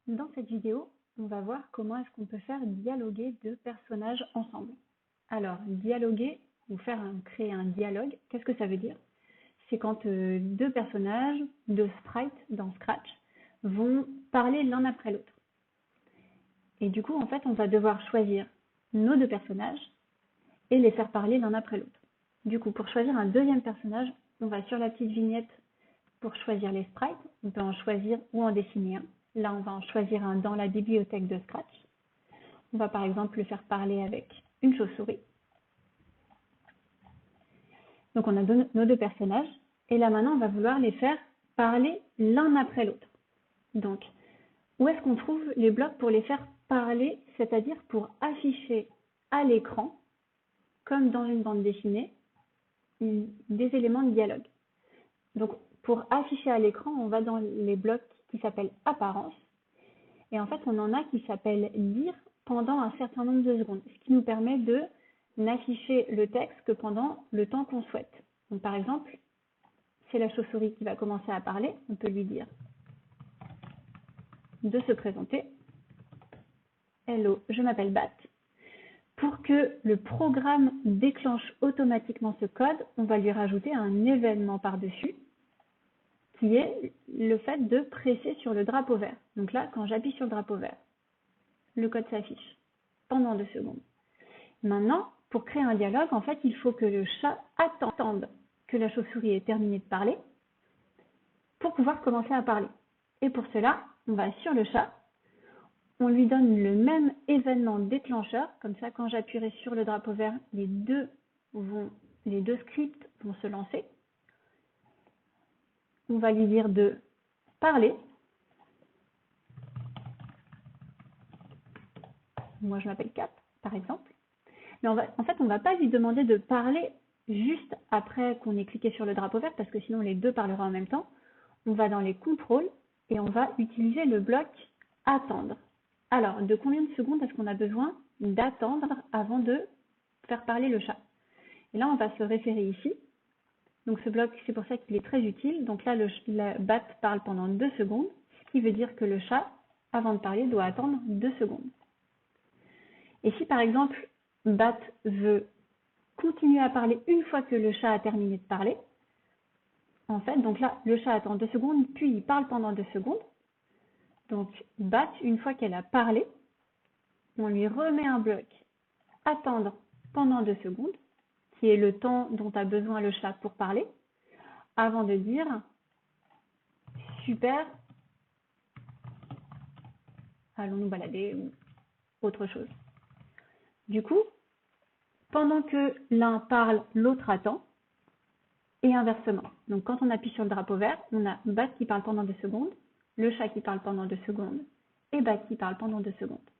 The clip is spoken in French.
Dans cette vidéo, on va voir comment est-ce qu'on peut faire dialoguer deux personnages ensemble. Alors, dialoguer ou créer un dialogue, qu'est-ce que ça veut dire? C'est quand deux personnages, deux sprites dans Scratch, vont parler l'un après l'autre. Et du coup, en fait, on va devoir choisir nos deux personnages et les faire parler l'un après l'autre. Du coup, pour choisir un deuxième personnage, on va sur la petite vignette pour choisir les sprites. On peut en choisir ou en dessiner un. Là, on va en choisir un dans la bibliothèque de Scratch. On va par exemple le faire parler avec une chauve-souris. Donc on a nos deux personnages. Et là maintenant, on va vouloir les faire parler l'un après l'autre. Donc, où est-ce qu'on trouve les blocs pour les faire parler, c'est-à-dire pour afficher à l'écran, comme dans une bande dessinée, des éléments de dialogue. Donc, pour afficher à l'écran, on va dans les blocs qui s'appellent apparence. Et en fait, on en a qui s'appellent lire pendant un certain nombre de secondes, ce qui nous permet de n'afficher le texte que pendant le temps qu'on souhaite. Donc, par exemple, c'est la chauve-souris qui va commencer à parler. On peut lui dire de se présenter. Hello, je m'appelle Bat. Pour que le programme déclenche automatiquement ce code, on va lui rajouter un événement par-dessus, qui est le fait de presser sur le drapeau vert. Donc là, quand j'appuie sur le drapeau vert, le code s'affiche pendant 2 secondes. Maintenant, pour créer un dialogue, en fait, il faut que le chat attende que la chauve-souris ait terminé de parler pour pouvoir commencer à parler. Et pour cela, on va sur le chat, on lui donne le même événement déclencheur, comme ça, quand j'appuierai sur le drapeau vert, les deux scripts vont se lancer. On va lui dire de parler. Moi, je m'appelle Cap, par exemple. Mais en fait, on ne va pas lui demander de parler juste après qu'on ait cliqué sur le drapeau vert, parce que sinon les deux parleront en même temps. On va dans les contrôles et on va utiliser le bloc attendre. Alors, de combien de secondes est-ce qu'on a besoin d'attendre avant de faire parler le chat? Et là, on va se référer ici. Donc ce bloc, c'est pour ça qu'il est très utile. Donc là, la Bat parle pendant 2 secondes, ce qui veut dire que le chat, avant de parler, doit attendre 2 secondes. Et si par exemple, Bat veut continuer à parler une fois que le chat a terminé de parler, en fait, donc là, le chat attend 2 secondes, puis il parle pendant 2 secondes. Donc Bat, une fois qu'elle a parlé, on lui remet un bloc attendre pendant 2 secondes, qui est le temps dont a besoin le chat pour parler, avant de dire super, allons nous balader ou autre chose. Du coup, pendant que l'un parle, l'autre attend, et inversement. Donc quand on appuie sur le drapeau vert, on a Bat qui parle pendant 2 secondes, le chat qui parle pendant 2 secondes, et Bat qui parle pendant 2 secondes.